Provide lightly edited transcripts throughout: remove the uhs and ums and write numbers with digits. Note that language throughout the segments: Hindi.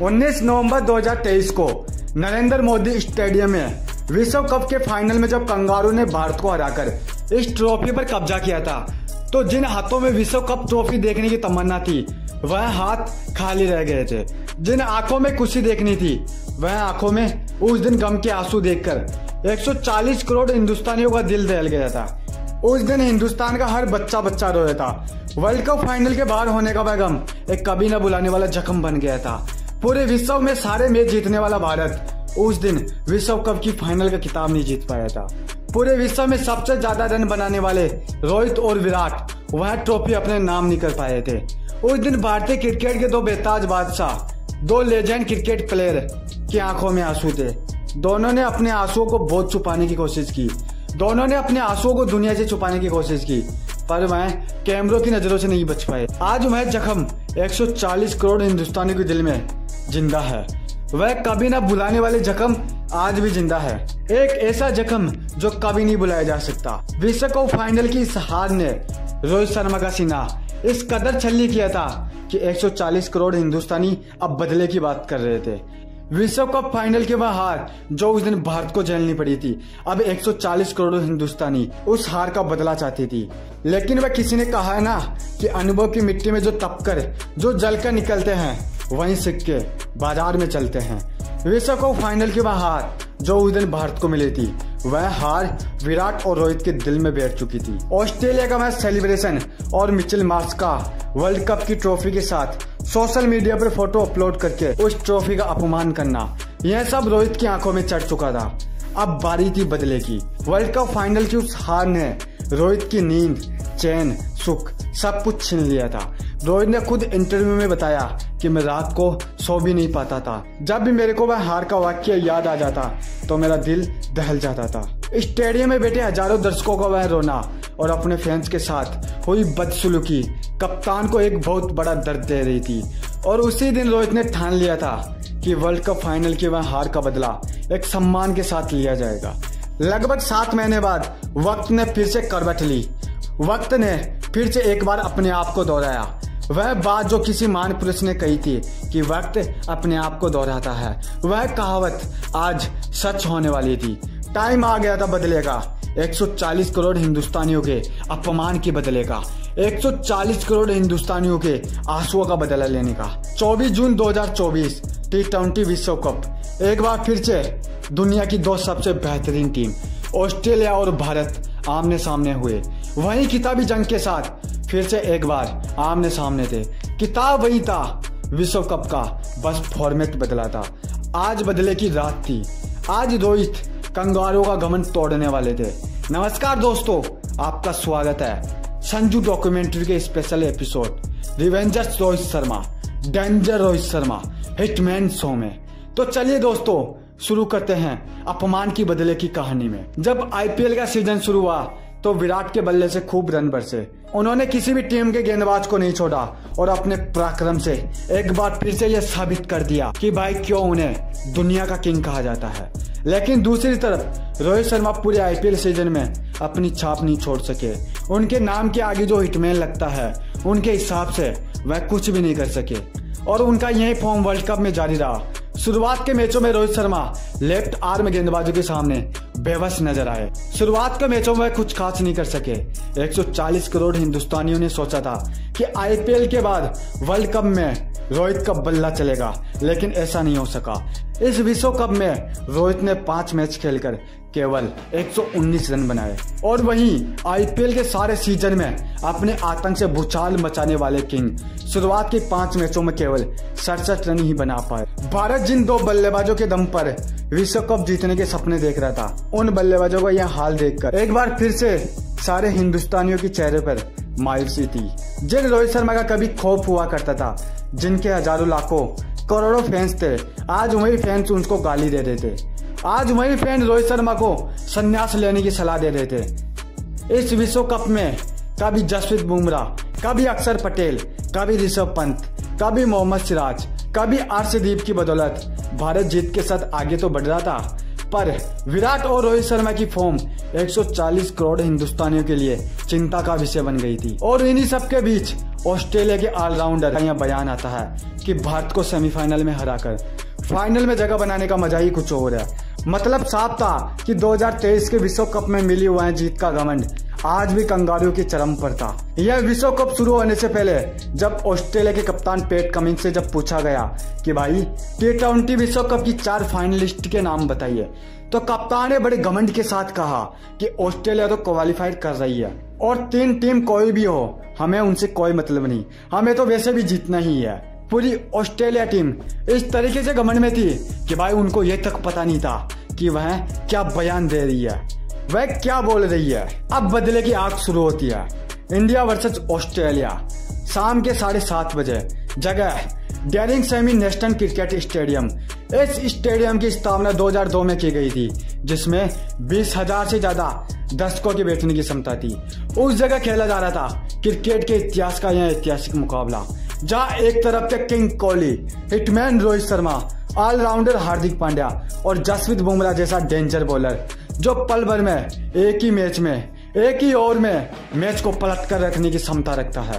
19 नवंबर 2023 को नरेंद्र मोदी स्टेडियम में विश्व कप के फाइनल में जब कंगारू ने भारत को हराकर इस ट्रॉफी पर कब्जा किया था, तो जिन हाथों में विश्व कप ट्रॉफी देखने की तमन्ना थी वह हाथ खाली रह गए थे। जिन आंखों में खुशी देखनी थी वह आंखों में उस दिन गम के आंसू देखकर 140 करोड़ हिंदुस्तानियों का दिल दहल गया था। उस दिन हिंदुस्तान का हर बच्चा रोया था। वर्ल्ड कप फाइनल के बाहर होने का वह गम एक कभी न भुलाने वाला जख्म बन गया था। पूरे विश्व में सारे मैच जीतने वाला भारत उस दिन विश्व कप की फाइनल का खिताब नहीं जीत पाया था। पूरे विश्व में सबसे ज्यादा रन बनाने वाले रोहित और विराट वह ट्रॉफी अपने नाम नहीं कर पाए थे। उस दिन भारतीय क्रिकेट के दो बेताज बादशाह, दो लेजेंड क्रिकेट प्लेयर की आंखों में आंसू थे। दोनों ने अपने आंसुओं को बहुत छुपाने की कोशिश की। दोनों ने अपने आंसुओं को दुनिया से छुपाने की कोशिश की, पर वह कैमरों की नजरों से नहीं बच पाए। आज वह जख्म 140 करोड़ हिंदुस्तानी के दिल में जिंदा है। वह कभी न भुलाने वाले जख्म आज भी जिंदा है। एक ऐसा जख्म जो कभी नहीं भुलाया जा सकता। विश्व कप फाइनल की इस हार ने रोहित शर्मा का सीना इस कदर छल्ली किया था कि 140 करोड़ हिंदुस्तानी अब बदले की बात कर रहे थे। विश्व कप फाइनल के वह हार जो उस दिन भारत को झेलनी पड़ी थी, अब 140 करोड़ हिंदुस्तानी उस हार का बदला चाहती थी। लेकिन वह किसी ने कहा है ना कि अनुभव की मिट्टी में जो तपकर जो जलकर निकलते हैं वहीं सिक्के बाजार में चलते हैं। विश्व कप फाइनल की वह हार जो उस दिन भारत को मिली थी, वह हार विराट और रोहित के दिल में बैठ चुकी थी। ऑस्ट्रेलिया का मैच सेलिब्रेशन और मिचेल मार्श का वर्ल्ड कप की ट्रॉफी के साथ सोशल मीडिया पर फोटो अपलोड करके उस ट्रॉफी का अपमान करना, यह सब रोहित की आंखों में चढ़ चुका था। अब बारी थी बदले की। वर्ल्ड कप फाइनल की उस हार ने रोहित की नींद, चैन, सुख सब कुछ छीन लिया था। रोहित ने खुद इंटरव्यू में बताया कि मैं रात को सो भी नहीं पाता था। जब भी मेरे को वह हार का वाक्य याद आ जाता तो मेरा दिल दहल जाता था। स्टेडियम में बैठे हजारों दर्शकों का वह रोना और अपने फैंस के साथ हुई बदसलूकी कप्तान को एक बहुत बड़ा दर्द दे रही थी। और उसी दिन रोहित ने ठान लिया था कि वर्ल्ड कप फाइनल की वह हार का बदला एक सम्मान के साथ लिया जाएगा। लगभग 7 महीने बाद वक्त ने फिर से करवट ली। वक्त ने फिर से एक बार अपने आप को दोहराया। वह बात जो किसी महान पुरुष ने कही थी कि वक्त अपने आप को दोहराता है, वह कहावत आज सच होने वाली थी। टाइम आ गया था बदले का। 140 करोड़ हिंदुस्तानियों के अपमान की बदले का, 140 करोड़ हिंदुस्तानियों के आंसुओं का बदला लेने का। 24 जून 2024 T20 विश्व कप एक बार फिर से दुनिया की दो सबसे बेहतरीन टीम ऑस्ट्रेलिया और भारत आमने सामने हुए। वहीं खिताबी जंग के साथ फिर से एक बार आमने सामने थे। किताब वही था विश्व कप का, बस फॉर्मेट बदला था। आज बदले की रात थी। आज रोहित कंगारों का घमंड तोड़ने वाले थे। नमस्कार दोस्तों, आपका स्वागत है संजू डॉक्यूमेंट्री के special episode Revengers Rohit Sharma, danger Rohit Sharma hitman show में। तो चलिए दोस्तों शुरू करते हैं अपमान की बदले की कहानी में। जब आईपीएल का सीजन शुरू हुआ तो विराट के बल्ले से खूब रन बरसे। उन्होंने किसी भी टीम के गेंदबाज को नहीं छोड़ा और अपने पराक्रम से एक बार फिर से यह साबित कर दिया कि भाई क्यों उन्हें दुनिया का किंग कहा जाता है। लेकिन दूसरी तरफ रोहित शर्मा पूरे आईपीएल सीजन में अपनी छाप नहीं छोड़ सके। उनके नाम के आगे जो हिटमैन लगता है, उनके हिसाब से वह कुछ भी नहीं कर सके और उनका यही फॉर्म वर्ल्ड कप में जारी रहा। शुरुआत के मैचों में रोहित शर्मा लेफ्ट आर्म गेंदबाजों के सामने बेबस नजर आए। शुरुआत के मैचों में कुछ खास नहीं कर सके। 140 करोड़ हिंदुस्तानियों ने सोचा था कि आईपीएल के बाद वर्ल्ड कप में रोहित का बल्ला चलेगा, लेकिन ऐसा नहीं हो सका। इस विश्व कप में रोहित ने 5 मैच खेलकर केवल 119 रन बनाए और वहीं आईपीएल के सारे सीजन में अपने आतंक से भूचाल मचाने वाले किंग शुरुआत के 5 मैचों में केवल 67 रन ही बना पाए। भारत जिन 2 बल्लेबाजों के दम पर विश्व कप जीतने के सपने देख रहा था, उन बल्लेबाजों का यह हाल देखकर एक बार फिर से सारे हिंदुस्तानियों के चेहरे पर मायूसी थी। जिन रोहित शर्मा का कभी खौफ हुआ करता था, जिनके हजारों लाखों करोड़ों फैंस थे, आज वही फैंस उनको गाली दे रहे थे। आज वही फैन रोहित शर्मा को संन्यास लेने की सलाह दे रहे थे। इस विश्व कप में कभी जसप्रीत बुमराह, कभी अक्षर पटेल, कभी ऋषभ पंत, कभी मोहम्मद सिराज, कभी अर्शदीप की बदौलत भारत जीत के साथ आगे तो बढ़ रहा था, पर विराट और रोहित शर्मा की फॉर्म 140 करोड़ हिंदुस्तानियों के लिए चिंता का विषय बन गई थी। और इन्हीं सब के बीच ऑस्ट्रेलिया के ऑलराउंडर का यह बयान आता है कि भारत को सेमीफाइनल में हराकर फाइनल में जगह बनाने का मजा ही कुछ और है। मतलब साफ था कि 2023 के विश्व कप में मिली हुआ जीत का घमंड आज भी कंगारुओं की चरम पर था। यह विश्व कप शुरू होने से पहले जब ऑस्ट्रेलिया के कप्तान पैट कमिंस से जब पूछा गया कि भाई T20 विश्व कप की 4 फाइनलिस्ट के नाम बताइए, तो कप्तान ने बड़े घमंड के साथ कहा कि ऑस्ट्रेलिया तो क्वालिफाई कर रही है और 3 टीम कोई भी हो, हमें उनसे कोई मतलब नहीं, हमें तो वैसे भी जीतना ही है। पूरी ऑस्ट्रेलिया टीम इस तरीके से घमंड में थी कि भाई उनको ये तक पता नहीं था कि वह क्या बयान दे रही है, वह क्या बोल रही है। अब बदले की आग शुरू होती है। इंडिया वर्सेस ऑस्ट्रेलिया, शाम के 7:30 बजे, जगह daring semi national cricket stadium. इस स्टेडियम की स्थापना 2002 में की गई थी, जिसमें 20,000 से ज्यादा दर्शकों के बैठने की क्षमता थी। उस जगह खेला जा रहा था क्रिकेट के इतिहास का यह ऐतिहासिक मुकाबला, जहां एक तरफ थे king Kohli, hitman Rohit Sharma, allrounder Hardik Pandya और जसप्रीत बुमराह जैसा डेंजर बॉलर जो पल भर में एक ही मैच में एक ही ओवर में मैच को पलट कर रखने की क्षमता रखता है।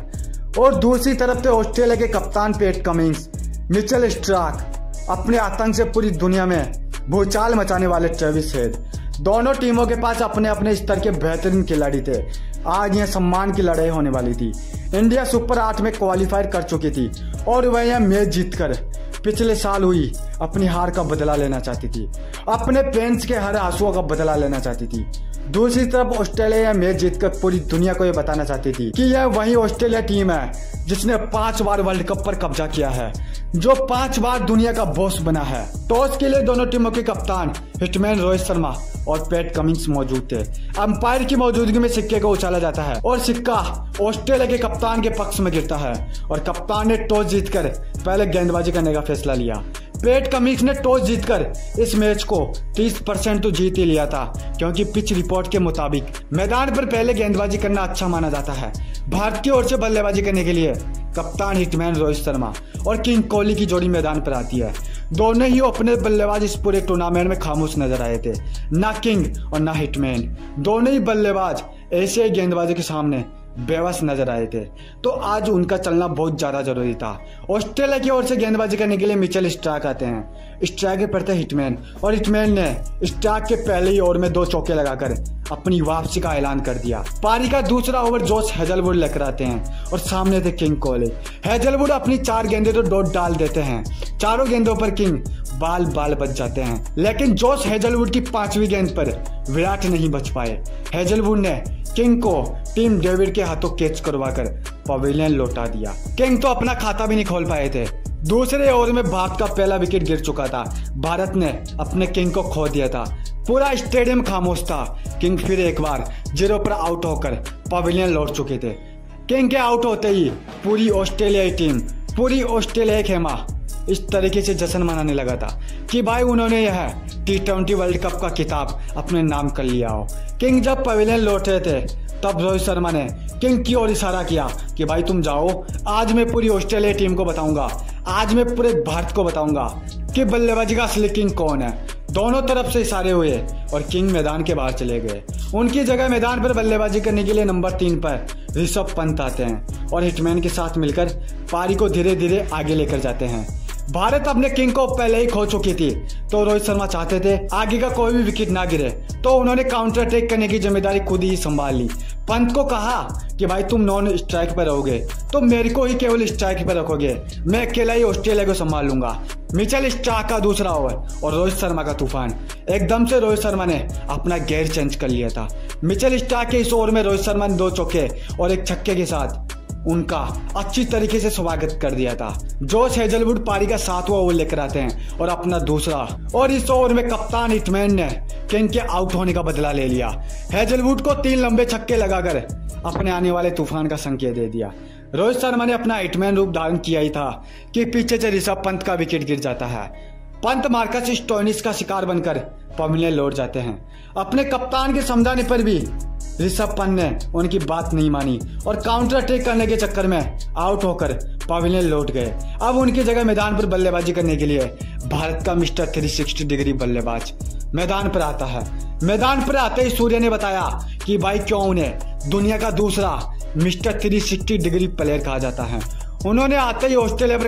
और दूसरी तरफ थे ऑस्ट्रेलिया के कप्तान पैट कमिंस, मिचेल स्टार्क, अपने आतंक से पूरी दुनिया में भूचाल मचाने वाले ट्रेविस हेड। दोनों टीमों के पास अपने अपने स्तर के बेहतरीन खिलाड़ी थे। आज यह सम्मान की लड़ाई होने वाली थी। इंडिया सुपर 8 में क्वालिफाई कर चुकी थी और वह यह मैच जीतकर पिछले साल हुई अपनी हार का बदला लेना चाहती थी, अपने फैंस के हर आंसुओं का बदला लेना चाहती थी। दूसरी तरफ ऑस्ट्रेलिया मैच जीतकर पूरी दुनिया को यह बताना चाहती थी कि यह वही ऑस्ट्रेलिया टीम है जिसने 5 बार वर्ल्ड कप पर कब्जा किया है, जो 5 बार दुनिया का बॉस बना है। टॉस के लिए दोनों टीमों के कप्तान हिटमैन रोहित शर्मा और पैट कमिंस मौजूद थे। अंपायर की मौजूदगी में सिक्के को उछाला जाता है और सिक्का ऑस्ट्रेलिया के कप्तान के पक्ष में गिरता है और कप्तान ने टॉस जीतकर पहले गेंदबाजी करने का फैसला लिया। पैट कमिंस ने टॉस जीतकर इस मैच को 30% तो जीत ही लिया था, क्योंकि पिच रिपोर्ट के मुताबिक मैदान पर पहले गेंदबाजी करना अच्छा माना जाता है। भारत की ओर से बल्लेबाजी करने के लिए कप्तान हिटमैन रोहित शर्मा और किंग कोहली की जोड़ी मैदान पर आती है। दोनों ही अपने बल्लेबाज इस पूरे टूर्नामेंट में खामोश नजर आए थे, ना किंग और ना हिटमैन। दोनों ही बल्लेबाज ऐसे गेंदबाजों के सामने बेबस नजर आए थे, तो आज उनका चलना बहुत ज्यादा जरूरी था। ऑस्ट्रेलिया की ओर से गेंदबाजी करने के लिए मिचेल स्टार्क आते हैं। स्ट्राइकर पर थे हिटमैन और हिटमैन ने स्टार्क के पहले ही ओवर में 2 चौके लगाकर अपनी वापसी का ऐलान कर दिया। पारी का दूसरा ओवर जोश हेजलवुड लेकर आते हैं और सामने थे किंग कोहली। हेजलवुड अपनी 4 गेंदें तो डॉट डाल देते हैं, चारों गेंदों पर किंग बाल बाल बच जाते हैं, लेकिन जोश हेजलवुड की 5वीं गेंद पर विराट नहीं बच पाए। हेजलवुड ने किंग को टीम डेविड के हाथों कैच करवाकर पवेलियन लौटा दिया। किंग तो अपना खाता भी नहीं खोल पाए थे। दूसरे ओवर में भारत का पहला विकेट गिर चुका था। भारत ने अपने किंग को खो दिया था। पूरा स्टेडियम खामोश था। किंग फिर एक बार 0 पर आउट होकर पवेलियन लौट चुके थे। किंग के आउट होते ही पूरी ऑस्ट्रेलियाई टीम, पूरी ऑस्ट्रेलियाई खेमा इस तरीके से जश्न मनाने लगा था कि भाई उन्होंने यह T20 वर्ल्ड कप का खिताब अपने नाम कर लिया हो। किंग जब पवेलियन लौट रहे थे तब रोहित शर्मा ने किंग की ओर इशारा किया कि भाई तुम जाओ, आज मैं पूरी ऑस्ट्रेलिया टीम को बताऊंगा, आज मैं पूरे भारत को बताऊंगा कि बल्लेबाजी का असली किंग कौन है। दोनों तरफ से इशारे हुए और किंग मैदान के बाहर चले गए। उनकी जगह मैदान पर बल्लेबाजी करने के लिए नंबर 3 पर ऋषभ पंत आते हैं और हिटमैन के साथ मिलकर पारी को धीरे धीरे आगे लेकर जाते हैं। भारत अपने किंग को पहले ही खो चुकी थी, तो रोहित शर्मा चाहते थे आगे का कोई भी विकेट ना गिरे, तो उन्होंने काउंटर अटैक करने की जिम्मेदारी खुद ही संभाल ली। पंत को कहा कि भाई तुम नॉन स्ट्राइक पर रहोगे तो मेरे को ही केवल स्ट्राइक पर रखोगे, मैं अकेला ही ऑस्ट्रेलिया को संभाल लूंगा। मिचेल स्टार्क का दूसरा ओवर और रोहित शर्मा का तूफान। एकदम से रोहित शर्मा ने अपना गेयर चेंज कर लिया था। मिचेल स्टार्क के इस ओवर में रोहित शर्मा ने 2 चौके और 1 छक्के के साथ उनका अच्छी तरीके से स्वागत कर दिया था। जोश हेजलवुड पारी का 7वां ओवर लेकर आते हैं और अपना दूसरा, और इस ओवर में कप्तान हिटमैन ने किंग के आउट होने का बदला ले लिया। हेजलवुड को 3 लंबे छक्के लगाकर अपने आने वाले तूफान का संकेत दे दिया। रोहित शर्मा ने अपना हिटमैन रूप धारण किया ही था कि पीछे से ऋषभ पंत का विकेट गिर जाता है। पंत मार्कस स्टोइनिस का शिकार बनकर पवेलियन लौट जाते हैं। अपने कप्तान के समझाने पर भी ऋषभ पंत ने उनकी बात नहीं मानी और काउंटर अटैक करने के चक्कर में आउट होकर पवेलियन लौट गए। अब उनकी जगह मैदान पर बल्लेबाजी करने के लिए भारत का मिस्टर 360 डिग्री बल्लेबाज मैदान पर आता है। मैदान पर आते ही सूर्य ने बताया कि भाई क्यों उन्हें दुनिया का दूसरा मिस्टर 360 डिग्री प्लेयर कहा जाता है। उन्होंने आते ही ऑस्ट्रेलिया पर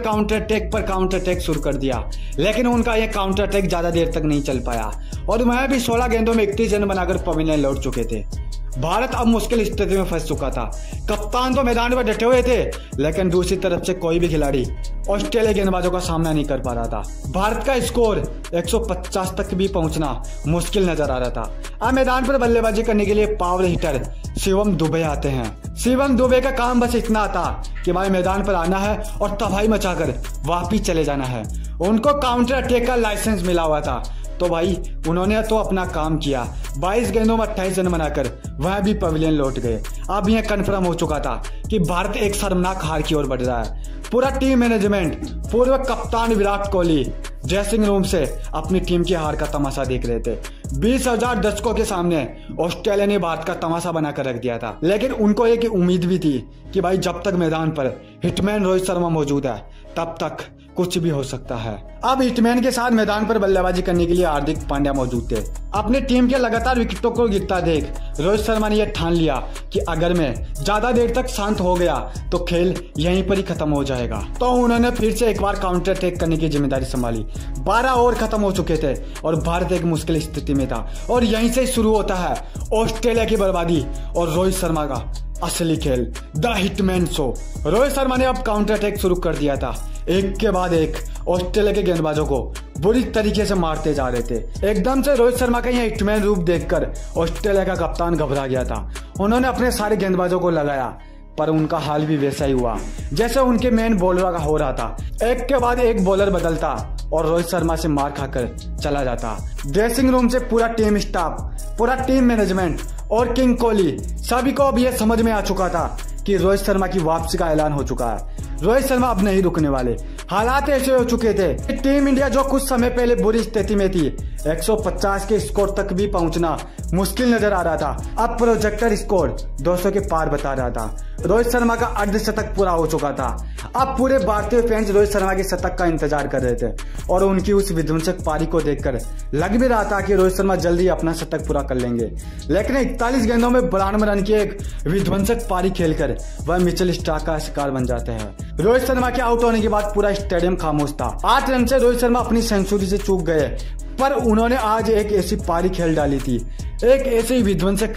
काउंटर अटैक शुरू कर दिया, लेकिन उनका यह काउंटर अटैक ज्यादा देर तक नहीं चल पाया और वह भी 16 गेंदों में 31 रन बनाकर पवेलियन लौट चुके थे। भारत अब मुश्किल स्थिति में फंस चुका था। कप्तान तो मैदान पर डटे हुए थे, लेकिन दूसरी तरफ से कोई भी खिलाड़ी ऑस्ट्रेलिया गेंदबाजों का सामना नहीं कर पा रहा था। भारत का स्कोर 150 तक भी पहुंचना मुश्किल नजर आ रहा था। अब मैदान पर बल्लेबाजी करने के लिए पावर हिटर शिवम दुबे आते हैं। शिवम दुबे का काम बस इतना था कि भाई मैदान पर आना है और तबाही मचाकर वापिस चले जाना है। उनको काउंटर अटैक का लाइसेंस मिला हुआ था, तो भाई उन्होंने तो अपना काम किया। 22 गेंदों में 28 रन बनाकर वह भी पवेलियन लौट गए। अब यह कन्फर्म हो चुका था कि भारत एक शर्मनाक हार की ओर बढ़ रहा है। पूरा टीम मैनेजमेंट, पूर्व कप्तान विराट कोहली ड्रेसिंग रूम से अपनी टीम की हार का तमाशा देख रहे थे। 20,000 दर्शकों के सामने ऑस्ट्रेलिया ने भारत का तमाशा बनाकर रख दिया था, लेकिन उनको एक उम्मीद भी थी कि भाई जब तक मैदान पर हिटमैन रोहित शर्मा मौजूद है तब तक कुछ भी हो सकता है। अब हिटमैन के साथ मैदान पर बल्लेबाजी करने के लिए हार्दिक पांड्या मौजूद थे। अपनी टीम के लगातार विकेटों को गिरता देख रोहित शर्मा ने यह ठान लिया कि अगर मैं ज्यादा देर तक शांत हो गया तो खेल यहीं पर ही खत्म हो जाएगा। तो उन्होंने फिर से एक बार काउंटर अटैक करने की जिम्मेदारी संभाली। 12 ओवर खत्म हो चुके थे और भारत एक मुश्किल स्थिति में था और यहीं से शुरू होता है ऑस्ट्रेलिया की बर्बादी और रोहित शर्मा का असली खेल, the hitman show. Rohit Sharma ने अब काउंटर अटैक शुरू कर दिया था। एक के बाद एक ऑस्ट्रेलिया के गेंदबाजों को बुरी तरीके से मारते जा रहे थे। एकदम से रोहित शर्मा का यह हिटमैन रूप देखकर ऑस्ट्रेलिया का कप्तान घबरा गया था। उन्होंने अपने सारे गेंदबाजों को लगाया, पर उनका हाल भी वैसा ही हुआ जैसे उनके मेन बॉलर का हो रहा था। एक के बाद एक बॉलर बदलता और रोहित शर्मा से मार खाकर चला जाता। ड्रेसिंग रूम से पूरा टीम स्टाफ, पूरा टीम मैनेजमेंट और किंग कोहली सभी को अब यह समझ में आ चुका था कि रोहित शर्मा की वापसी का ऐलान हो चुका है। रोहित शर्मा अब नहीं रुकने वाले। हालात ऐसे हो चुके थे कि टीम इंडिया जो कुछ समय पहले बुरी स्थिति में थी, 150 के स्कोर तक भी पहुंचना मुश्किल नजर आ रहा था, अब प्रोजेक्टर स्कोर 200 के पार बता रहा था। रोहित शर्मा का अर्धशतक पूरा हो चुका था। अब पूरे भारतीय फैंस रोहित शर्मा के शतक का इंतजार कर रहे थे और उनकी उस विध्वंसक पारी को देखकर लग भी रहा था कि रोहित शर्मा जल्दी अपना शतक पूरा कर लेंगे। लेकिन 41 गेंदों में 92 रन की एक विध्वंसक पारी खेलकर वह मिचेल स्टार्क का शिकार बन जाते हैं। रोहित शर्मा के आउट होने के बाद पूरा स्टेडियम खामोश था। 8 रन से रोहित शर्मा अपनी सेंचुरी से चूक गए, पर उन्होंने आज एक ऐसी पारी खेल डाली थी, एक ऐसी विध्वंसक,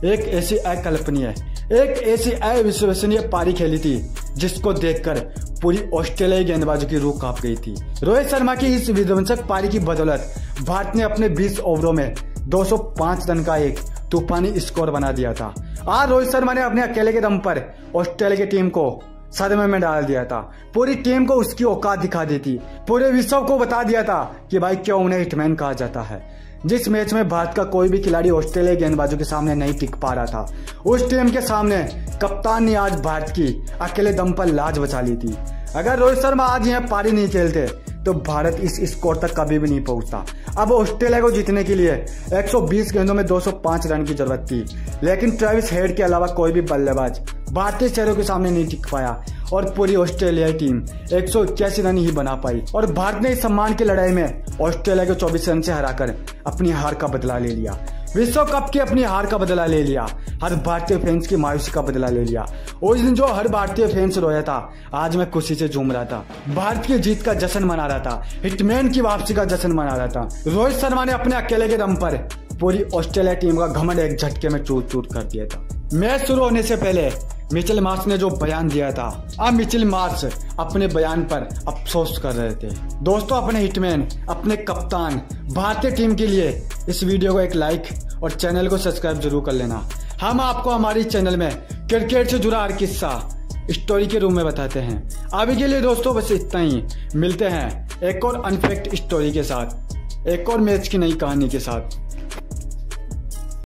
एक ऐसी अकल्पनीय, एक ऐसी अविश्वसनीय पारी खेली थी जिसको देखकर पूरी ऑस्ट्रेलियाई गेंदबाजों की रूह कांप गई थी। रोहित शर्मा की इस विध्वंसक पारी की बदौलत भारत ने अपने 20 ओवरों में 205 रन का एक तूफानी स्कोर बना दिया था। आज रोहित शर्मा ने अपने अकेले के दम पर ऑस्ट्रेलिया की टीम को सदमे में डाल दिया था। पूरी टीम को उसकी औकात दिखा दी थी। पूरे विश्व को बता दिया था कि भाई क्यों उन्हें हिटमैन कहा जाता है। जिस मैच में भारत का कोई भी खिलाड़ी ऑस्ट्रेलिया गेंदबाजों के सामने नहीं टिक पा रहा था, उस टीम के सामने कप्तान ने आज भारत की अकेले दम पर लाज बचा ली थी। अगर रोहित शर्मा आज यह पारी नहीं खेलते तो भारत इस स्कोर तक कभी भी नहीं पहुंचता। अब ऑस्ट्रेलिया को जीतने के लिए 120 गेंदों में 205 रन की जरूरत थी, लेकिन ट्रेविस हेड के अलावा कोई भी बल्लेबाज भारतीय चेहरों के सामने नहीं टिक पाया और पूरी ऑस्ट्रेलियाई टीम 181 रन ही बना पाई और भारत ने इस सम्मान की लड़ाई में ऑस्ट्रेलिया को 24 रन से हराकर अपनी हार का बदला ले लिया। विश्व कप की अपनी हार का बदला ले लिया। हर भारतीय फैंस की मायूसी का बदला ले लिया। उस दिन जो हर भारतीय फैंस रोया था, आज मैं खुशी से झूम रहा था। भारत की जीत का जश्न मना रहा था, हिटमैन की वापसी का जश्न मना रहा था। रोहित शर्मा ने अपने अकेले के दम पर पूरी ऑस्ट्रेलिया टीम का घमंड एक झटके में चूर चूर कर दिया था। मैच शुरू होने से पहले मिचेल मार्श ने जो बयान दिया था, अब मिचेल मार्श अपने बयान पर अफसोस कर रहे थे। दोस्तों, अपने हिटमैन, अपने कप्तान, भारतीय टीम के लिए इस वीडियो को एक लाइक और चैनल को सब्सक्राइब जरूर कर लेना। हम आपको हमारी चैनल में क्रिकेट से जुड़ा हर किस्सा स्टोरी के रूप में बताते हैं। अभी के लिए दोस्तों बस इतना ही। मिलते हैं एक और अनफैक्ट स्टोरी के साथ, एक और मैच की नई कहानी के साथ।